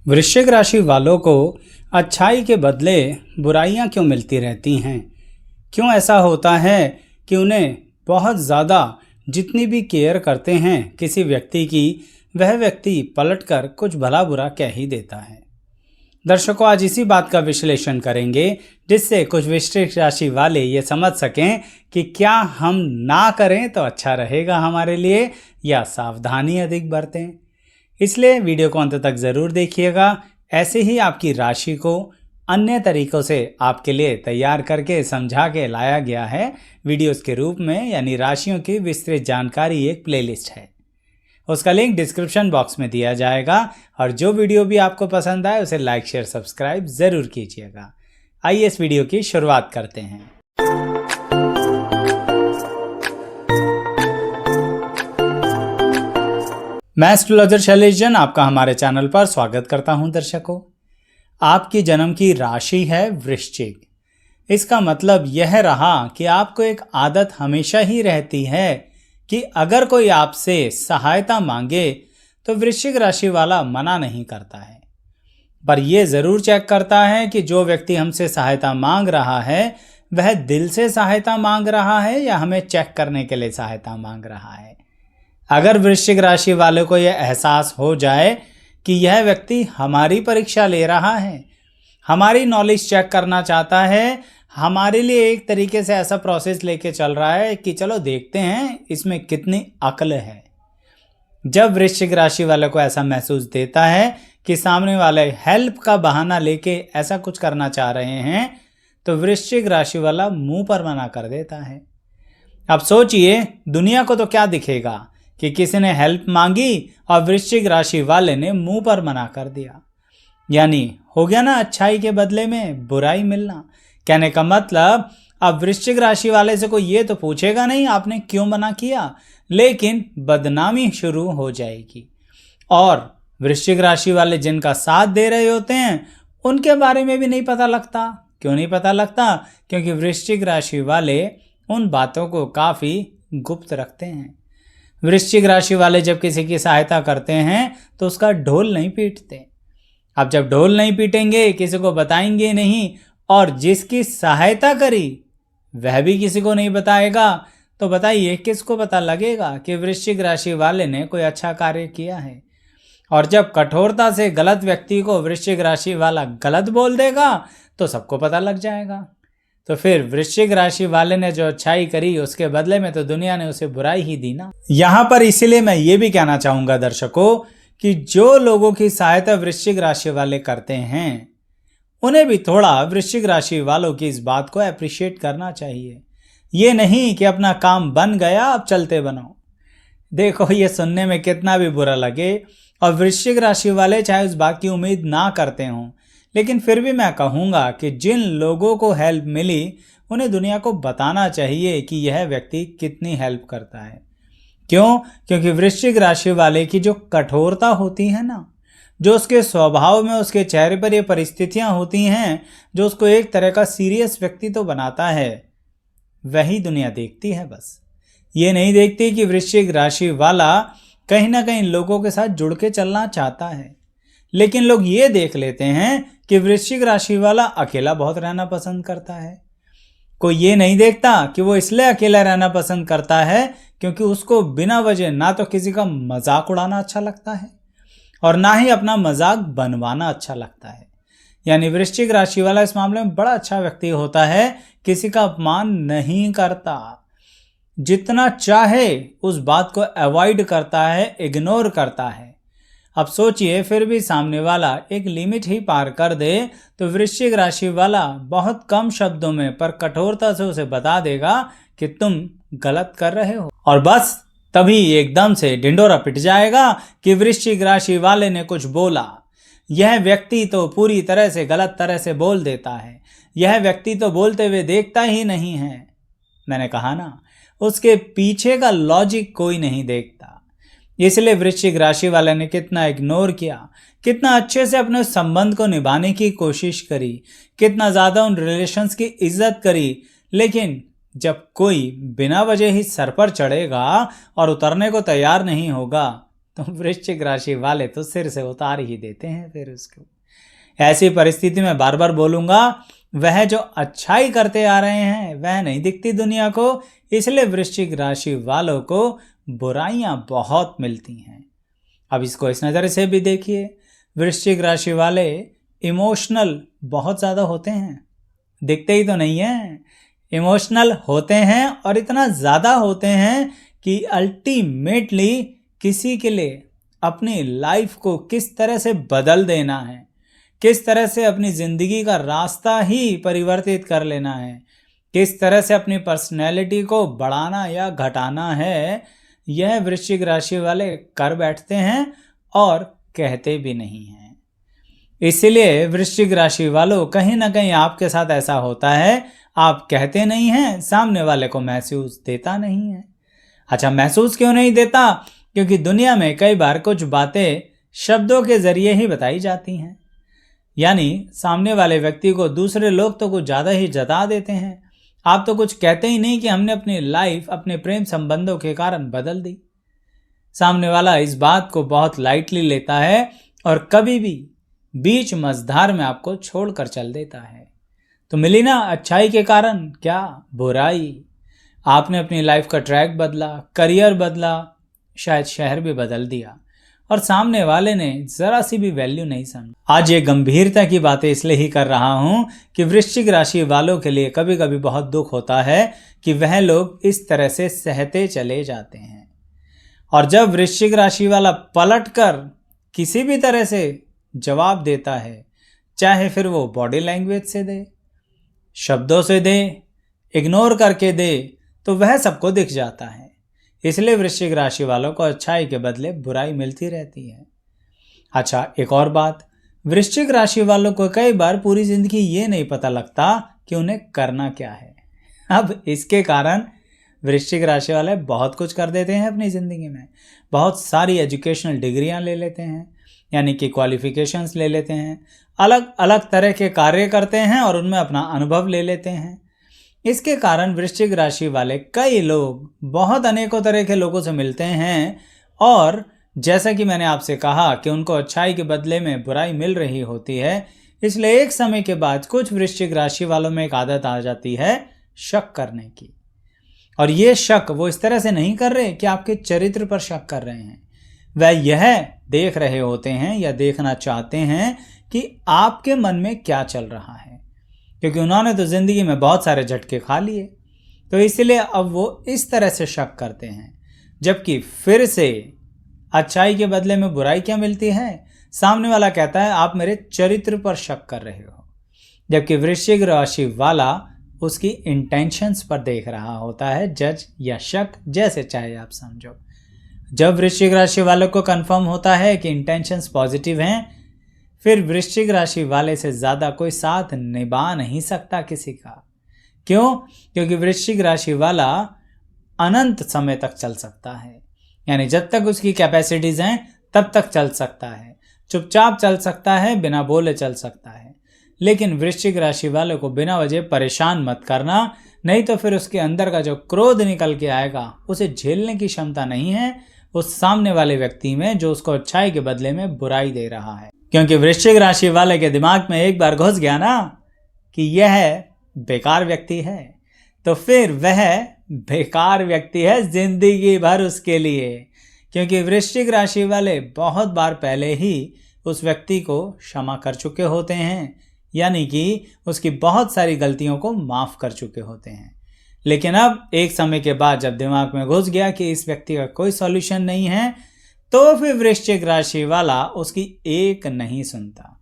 वृश्चिक राशि वालों को अच्छाई के बदले बुराइयां क्यों मिलती रहती हैं? क्यों ऐसा होता है कि उन्हें बहुत ज़्यादा जितनी भी केयर करते हैं किसी व्यक्ति की, वह व्यक्ति पलटकर कुछ भला बुरा कह ही देता है। दर्शकों, आज इसी बात का विश्लेषण करेंगे जिससे कुछ वृश्चिक राशि वाले ये समझ सकें कि क्या हम ना करें तो अच्छा रहेगा हमारे लिए, या सावधानी अधिक बरतें। इसलिए वीडियो को अंत तक ज़रूर देखिएगा। ऐसे ही आपकी राशि को अन्य तरीकों से आपके लिए तैयार करके समझा के लाया गया है वीडियोस के रूप में, यानी राशियों की विस्तृत जानकारी एक प्लेलिस्ट है। उसका लिंक डिस्क्रिप्शन बॉक्स में दिया जाएगा और जो वीडियो भी आपको पसंद आए उसे लाइक शेयर सब्सक्राइब ज़रूर कीजिएगा। आइए इस वीडियो की शुरुआत करते हैं। मैं एस्ट्रोलॉजर शैलेश जैन आपका हमारे चैनल पर स्वागत करता हूं। दर्शकों, आपकी जन्म की राशि है वृश्चिक। इसका मतलब यह रहा कि आपको एक आदत हमेशा ही रहती है कि अगर कोई आपसे सहायता मांगे तो वृश्चिक राशि वाला मना नहीं करता है, पर यह ज़रूर चेक करता है कि जो व्यक्ति हमसे सहायता मांग रहा है वह दिल से सहायता मांग रहा है या हमें चेक करने के लिए सहायता मांग रहा है। अगर वृश्चिक राशि वाले को यह एहसास हो जाए कि यह व्यक्ति हमारी परीक्षा ले रहा है, हमारी नॉलेज चेक करना चाहता है, हमारे लिए एक तरीके से ऐसा प्रोसेस लेके चल रहा है कि चलो देखते हैं इसमें कितनी अक्ल है। जब वृश्चिक राशि वाले को ऐसा महसूस देता है कि सामने वाले हेल्प का बहाना लेके ऐसा कुछ करना चाह रहे हैं, तो वृश्चिक राशि वाला मुंह पर मना कर देता है। अब सोचिए, दुनिया को तो क्या दिखेगा कि किसी ने हेल्प मांगी और वृश्चिक राशि वाले ने मुंह पर मना कर दिया। यानी हो गया ना अच्छाई के बदले में बुराई मिलना। कहने का मतलब अब वृश्चिक राशि वाले से कोई ये तो पूछेगा नहीं आपने क्यों मना किया, लेकिन बदनामी शुरू हो जाएगी। और वृश्चिक राशि वाले जिनका साथ दे रहे होते हैं उनके बारे में भी नहीं पता लगता। क्यों नहीं पता लगता? क्योंकि वृश्चिक राशि वाले उन बातों को काफ़ी गुप्त रखते हैं। वृश्चिक राशि वाले जब किसी की सहायता करते हैं तो उसका ढोल नहीं पीटते। अब जब ढोल नहीं पीटेंगे, किसी को बताएंगे नहीं, और जिसकी सहायता करी वह भी किसी को नहीं बताएगा, तो बताइए किसको पता लगेगा कि वृश्चिक राशि वाले ने कोई अच्छा कार्य किया है। और जब कठोरता से गलत व्यक्ति को वृश्चिक राशि वाला गलत बोल देगा तो सबको पता लग जाएगा। तो फिर वृश्चिक राशि वाले ने जो अच्छाई करी उसके बदले में तो दुनिया ने उसे बुराई ही दी ना। यहाँ पर इसीलिए मैं ये भी कहना चाहूँगा दर्शकों कि जो लोगों की सहायता वृश्चिक राशि वाले करते हैं उन्हें भी थोड़ा वृश्चिक राशि वालों की इस बात को अप्रिशिएट करना चाहिए। ये नहीं कि अपना काम बन गया अब चलते बनो। देखो, ये सुनने में कितना भी बुरा लगे और वृश्चिक राशि वाले चाहे उस बात की उम्मीद ना करते हों, लेकिन फिर भी मैं कहूँगा कि जिन लोगों को हेल्प मिली उन्हें दुनिया को बताना चाहिए कि यह व्यक्ति कितनी हेल्प करता है। क्यों? क्योंकि वृश्चिक राशि वाले की जो कठोरता होती है ना, जो उसके स्वभाव में, उसके चेहरे पर ये परिस्थितियाँ होती हैं जो उसको एक तरह का सीरियस व्यक्ति तो बनाता है, वही दुनिया देखती है। बस ये नहीं देखती कि वृश्चिक राशि वाला कहीं ना कहीं लोगों के साथ जुड़ के चलना चाहता है। लेकिन लोग ये देख लेते हैं कि वृश्चिक राशि वाला अकेला बहुत रहना पसंद करता है। कोई ये नहीं देखता कि वो इसलिए अकेला रहना पसंद करता है क्योंकि उसको बिना वजह ना तो किसी का मजाक उड़ाना अच्छा लगता है और ना ही अपना मजाक बनवाना अच्छा लगता है। यानी वृश्चिक राशि वाला इस मामले में बड़ा अच्छा व्यक्ति होता है, किसी का अपमान नहीं करता, जितना चाहे उस बात को अवॉइड करता है, इग्नोर करता है। अब सोचिए, फिर भी सामने वाला एक लिमिट ही पार कर दे तो वृश्चिक राशि वाला बहुत कम शब्दों में पर कठोरता से उसे बता देगा कि तुम गलत कर रहे हो, और बस तभी एकदम से ढिंढोरा पिट जाएगा कि वृश्चिक राशि वाले ने कुछ बोला। यह व्यक्ति तो पूरी तरह से गलत तरह से बोल देता है, यह व्यक्ति तो बोलते हुए देखता ही नहीं है। मैंने कहा ना, उसके पीछे का लॉजिक कोई नहीं देखता। इसलिए वृश्चिक राशि वाले ने कितना इग्नोर किया, कितना अच्छे से अपने संबंध को निभाने की कोशिश करी, कितना ज़्यादा उन रिलेशंस की इज्जत करी, लेकिन जब कोई बिना वजह ही सर पर चढ़ेगा और उतरने को तैयार नहीं होगा तो वृश्चिक राशि वाले तो सिर से उतार ही देते हैं फिर उसको। ऐसी परिस्थिति में बार बार बोलूंगा, वह जो अच्छाई करते आ रहे हैं वह नहीं दिखती दुनिया को, इसलिए वृश्चिक राशि वालों को बुराइयां बहुत मिलती हैं। अब इसको इस नज़र से भी देखिए, वृश्चिक राशि वाले इमोशनल बहुत ज़्यादा होते हैं, दिखते ही तो नहीं हैं, इमोशनल होते हैं और इतना ज़्यादा होते हैं कि अल्टीमेटली किसी के लिए अपनी लाइफ को किस तरह से बदल देना है, किस तरह से अपनी ज़िंदगी का रास्ता ही परिवर्तित कर लेना है, किस तरह से अपनी पर्सनैलिटी को बढ़ाना या घटाना है, यह वृश्चिक राशि वाले कर बैठते हैं और कहते भी नहीं हैं। इसलिए वृश्चिक राशि वालों, कहीं ना कहीं आपके साथ ऐसा होता है, आप कहते नहीं हैं, सामने वाले को महसूस देता नहीं है। अच्छा, महसूस क्यों नहीं देता? क्योंकि दुनिया में कई बार कुछ बातें शब्दों के जरिए ही बताई जाती हैं, यानी सामने वाले व्यक्ति को दूसरे लोग तो कुछ ज़्यादा ही जता देते हैं, आप तो कुछ कहते ही नहीं कि हमने अपनी लाइफ अपने प्रेम संबंधों के कारण बदल दी। सामने वाला इस बात को बहुत लाइटली लेता है और कभी भी बीच मझधार में आपको छोड़कर चल देता है। तो मिली ना अच्छाई के कारण क्या बुराई। आपने अपनी लाइफ का ट्रैक बदला, करियर बदला, शायद शहर भी बदल दिया और सामने वाले ने जरा सी भी वैल्यू नहीं समझा। आज ये गंभीरता की बातें इसलिए ही कर रहा हूं कि वृश्चिक राशि वालों के लिए कभी कभी बहुत दुख होता है कि वह लोग इस तरह से सहते चले जाते हैं। और जब वृश्चिक राशि वाला पलटकर किसी भी तरह से जवाब देता है, चाहे फिर वो बॉडी लैंग्वेज से दे, शब्दों से दे, इग्नोर करके दे, तो वह सबको दिख जाता है। इसलिए वृश्चिक राशि वालों को अच्छाई के बदले बुराई मिलती रहती है। अच्छा, एक और बात, वृश्चिक राशि वालों को कई बार पूरी जिंदगी ये नहीं पता लगता कि उन्हें करना क्या है। अब इसके कारण वृश्चिक राशि वाले बहुत कुछ कर देते हैं अपनी ज़िंदगी में, बहुत सारी एजुकेशनल डिग्रियां ले लेते हैं, यानी कि क्वालिफिकेशंस ले लेते हैं, अलग अलग तरह के कार्य करते हैं और उनमें अपना अनुभव ले लेते हैं। इसके कारण वृश्चिक राशि वाले कई लोग बहुत अनेकों तरह के लोगों से मिलते हैं और जैसा कि मैंने आपसे कहा कि उनको अच्छाई के बदले में बुराई मिल रही होती है, इसलिए एक समय के बाद कुछ वृश्चिक राशि वालों में एक आदत आ जाती है शक करने की। और ये शक वो इस तरह से नहीं कर रहे कि आपके चरित्र पर शक कर रहे हैं, वह यह देख रहे होते हैं या देखना चाहते हैं कि आपके मन में क्या चल रहा है, क्योंकि उन्होंने तो ज़िंदगी में बहुत सारे झटके खा लिए, तो इसलिए अब वो इस तरह से शक करते हैं। जबकि फिर से अच्छाई के बदले में बुराई क्या मिलती है? सामने वाला कहता है आप मेरे चरित्र पर शक कर रहे हो, जबकि वृश्चिक राशि वाला उसकी इंटेंशंस पर देख रहा होता है, जज या शक, जैसे चाहे आप समझो। जब वृश्चिक राशि वालों को कंफर्म होता है कि इंटेंशंस पॉजिटिव हैं, फिर वृश्चिक राशि वाले से ज़्यादा कोई साथ निभा नहीं सकता किसी का। क्यों? क्योंकि वृश्चिक राशि वाला अनंत समय तक चल सकता है, यानी जब तक उसकी कैपेसिटीज़ हैं तब तक चल सकता है, चुपचाप चल सकता है, बिना बोले चल सकता है। लेकिन वृश्चिक राशि वालों को बिना वजह परेशान मत करना, नहीं तो फिर उसके अंदर का जो क्रोध निकल के आएगा उसे झेलने की क्षमता नहीं है उस सामने वाले व्यक्ति में जो उसको अच्छाई के बदले में बुराई दे रहा है। क्योंकि वृश्चिक राशि वाले के दिमाग में एक बार घुस गया ना कि यह बेकार व्यक्ति है, तो फिर वह बेकार व्यक्ति है जिंदगी भर उसके लिए। क्योंकि वृश्चिक राशि वाले बहुत बार पहले ही उस व्यक्ति को क्षमा कर चुके होते हैं, यानी कि उसकी बहुत सारी गलतियों को माफ़ कर चुके होते हैं। लेकिन अब एक समय के बाद जब दिमाग में घुस गया कि इस व्यक्ति का कोई सॉल्यूशन नहीं है, तो फिर वृश्चिक राशि वाला उसकी एक नहीं सुनता।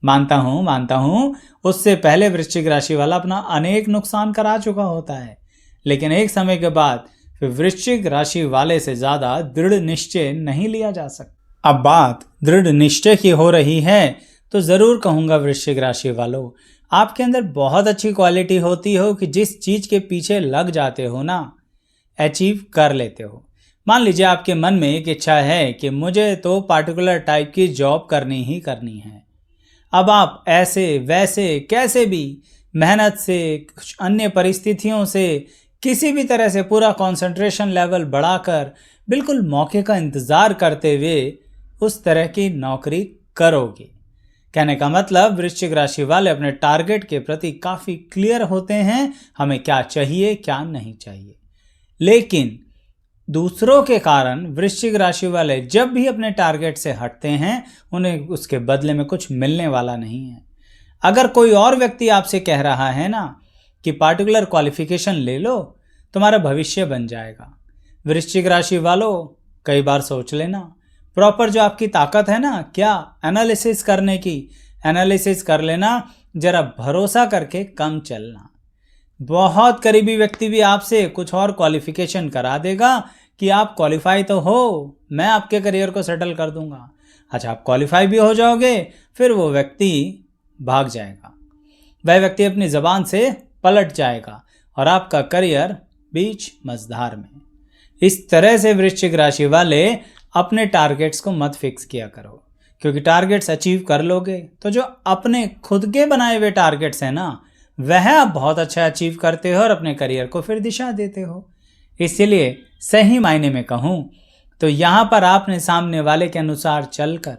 मानता हूँ उससे पहले वृश्चिक राशि वाला अपना अनेक नुकसान करा चुका होता है, लेकिन एक समय के बाद फिर वृश्चिक राशि वाले से ज़्यादा दृढ़ निश्चय नहीं लिया जा सकता। अब बात दृढ़ निश्चय की हो रही है तो ज़रूर कहूँगा वृश्चिक राशि वालों, आपके अंदर बहुत अच्छी क्वालिटी होती हो कि जिस चीज़ के पीछे लग जाते हो ना, अचीव कर लेते हो। मान लीजिए आपके मन में एक इच्छा है कि मुझे तो पार्टिकुलर टाइप की जॉब करनी ही करनी है। अब आप ऐसे वैसे कैसे भी मेहनत से, कुछ अन्य परिस्थितियों से, किसी भी तरह से पूरा कंसंट्रेशन लेवल बढ़ाकर बिल्कुल मौके का इंतजार करते हुए उस तरह की नौकरी करोगे। कहने का मतलब वृश्चिक राशि वाले अपने टारगेट के प्रति काफी क्लियर होते हैं, हमें क्या चाहिए क्या नहीं चाहिए। लेकिन दूसरों के कारण वृश्चिक राशि वाले जब भी अपने टारगेट से हटते हैं, उन्हें उसके बदले में कुछ मिलने वाला नहीं है। अगर कोई और व्यक्ति आपसे कह रहा है ना कि पार्टिकुलर क्वालिफिकेशन ले लो, तुम्हारा भविष्य बन जाएगा, वृश्चिक राशि वालों कई बार सोच लेना। प्रॉपर जो आपकी ताकत है ना, क्या एनालिसिस करने की, एनालिसिस कर लेना, जरा भरोसा करके कम चलना। बहुत करीबी व्यक्ति भी आपसे कुछ और क्वालिफिकेशन करा देगा कि आप क्वालिफाई तो हो, मैं आपके करियर को सेटल कर दूंगा। अच्छा, आप क्वालिफाई भी हो जाओगे, फिर वो व्यक्ति भाग जाएगा, वह व्यक्ति अपनी जबान से पलट जाएगा और आपका करियर बीच मझधार में। इस तरह से वृश्चिक राशि वाले अपने टारगेट्स को मत फिक्स किया करो, क्योंकि टारगेट्स अचीव कर लोगे तो जो अपने खुद के बनाए हुए टारगेट्स हैं ना, वह आप बहुत अच्छा अचीव करते हो और अपने करियर को फिर दिशा देते हो। इसलिए सही मायने में कहूँ तो यहाँ पर आपने सामने वाले के अनुसार चलकर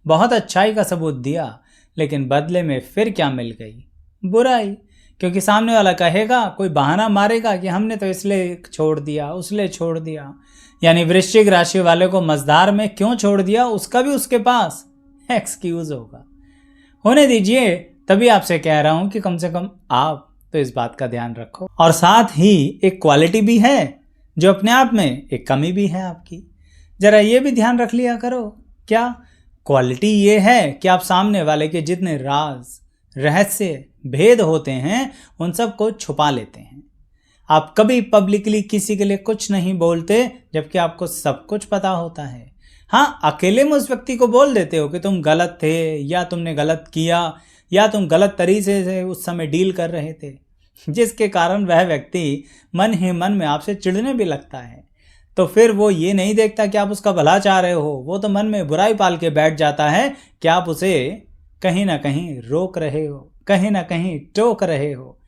बहुत अच्छाई का सबूत दिया, लेकिन बदले में फिर क्या मिल गई? बुराई। क्योंकि सामने वाला कहेगा, कोई बहाना मारेगा कि हमने तो इसलिए छोड़ दिया, उसलिए छोड़ दिया। यानी वृश्चिक राशि वाले को मझधार में क्यों छोड़ दिया, उसका भी उसके पास एक्सक्यूज होगा। होने दीजिए, तभी आपसे कह रहा हूं कि कम से कम आप तो इस बात का ध्यान रखो। और साथ ही एक क्वालिटी भी है जो अपने आप में एक कमी भी है आपकी, जरा ये भी ध्यान रख लिया करो। क्या क्वालिटी ये है कि आप सामने वाले के जितने राज, रहस्य, भेद होते हैं उन सब को छुपा लेते हैं। आप कभी पब्लिकली किसी के लिए कुछ नहीं बोलते, जबकि आपको सब कुछ पता होता है। हाँ, अकेले में उस व्यक्ति को बोल देते हो कि तुम गलत थे, या तुमने गलत किया, या तुम गलत तरीके से उस समय डील कर रहे थे, जिसके कारण वह व्यक्ति मन ही मन में आपसे चिढ़ने भी लगता है। तो फिर वो ये नहीं देखता कि आप उसका भला चाह रहे हो, वो तो मन में बुराई पाल के बैठ जाता है कि आप उसे कहीं ना कहीं रोक रहे हो, कहीं ना कहीं टोक रहे हो।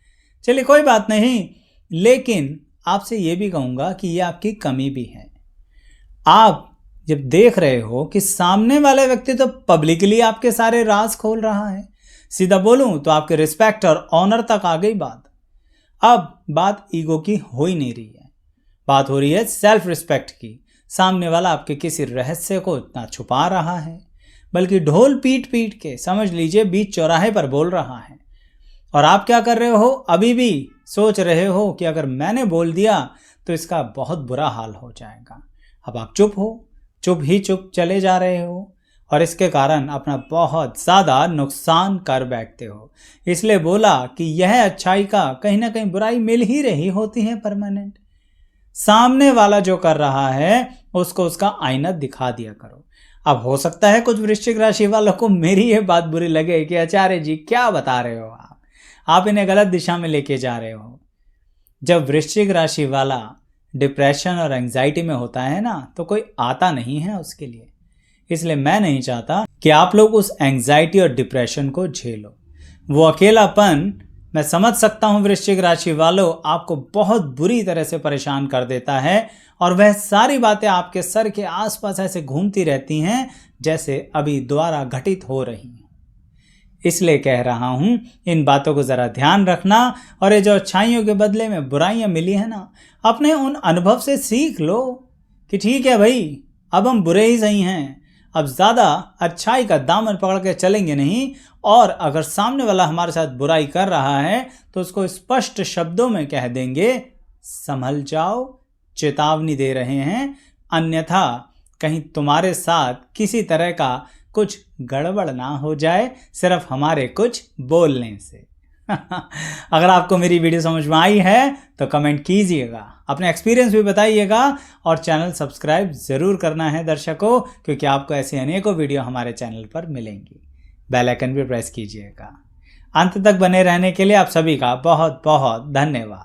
चलिए कोई बात नहीं, लेकिन आपसे ये भी कहूँगा कि ये आपकी कमी भी है। आप जब देख रहे हो कि सामने वाला व्यक्ति तो पब्लिकली आपके सारे राज खोल रहा है, सीधा बोलूं तो आपके रिस्पेक्ट और ऑनर तक आ गई बात। अब बात ईगो की हो ही नहीं रही है, बात हो रही है सेल्फ रिस्पेक्ट की। सामने वाला आपके किसी रहस्य को इतना छुपा रहा है, बल्कि ढोल पीट पीट के समझ लीजिए बीच चौराहे पर बोल रहा है। और आप क्या कर रहे हो, अभी भी सोच रहे हो कि अगर मैंने बोल दिया तो इसका बहुत बुरा हाल हो जाएगा। अब आप चुप हो, चुप ही चुप चले जा रहे हो, और इसके कारण अपना बहुत ज़्यादा नुकसान कर बैठते हो। इसलिए बोला कि यह अच्छाई का कहीं ना कहीं बुराई मिल ही रही होती है परमानेंट। सामने वाला जो कर रहा है उसको उसका आईना दिखा दिया करो। अब हो सकता है कुछ वृश्चिक राशि वालों को मेरी ये बात बुरी लगे कि आचार्य जी क्या बता रहे हो, आप इन्हें गलत दिशा में लेके जा रहे हो। जब वृश्चिक राशि वाला डिप्रेशन और एंजाइटी में होता है ना, तो कोई आता नहीं है उसके लिए। इसलिए मैं नहीं चाहता कि आप लोग उस एंजाइटी और डिप्रेशन को झेलो। वो अकेलापन मैं समझ सकता हूं वृश्चिक राशि वालों, आपको बहुत बुरी तरह से परेशान कर देता है, और वह सारी बातें आपके सर के आसपास ऐसे घूमती रहती हैं जैसे अभी द्वारा घटित हो रही हैं। इसलिए कह रहा हूं, इन बातों को जरा ध्यान रखना, और ये जो अच्छाइयों के बदले में बुराइयां मिली है ना, अपने उन अनुभव से सीख लो कि ठीक है भाई, अब हम बुरे ही सही हैं, अब ज़्यादा अच्छाई का दामन पकड़ के चलेंगे नहीं, और अगर सामने वाला हमारे साथ बुराई कर रहा है तो उसको स्पष्ट शब्दों में कह देंगे, संभल जाओ, चेतावनी दे रहे हैं, अन्यथा कहीं तुम्हारे साथ किसी तरह का कुछ गड़बड़ ना हो जाए सिर्फ हमारे कुछ बोलने से। अगर आपको मेरी वीडियो समझ में आई है तो कमेंट कीजिएगा, अपने एक्सपीरियंस भी बताइएगा, और चैनल सब्सक्राइब ज़रूर करना है दर्शकों, क्योंकि आपको ऐसे अनेकों वीडियो हमारे चैनल पर मिलेंगी। बेल आइकन भी प्रेस कीजिएगा। अंत तक बने रहने के लिए आप सभी का बहुत बहुत धन्यवाद।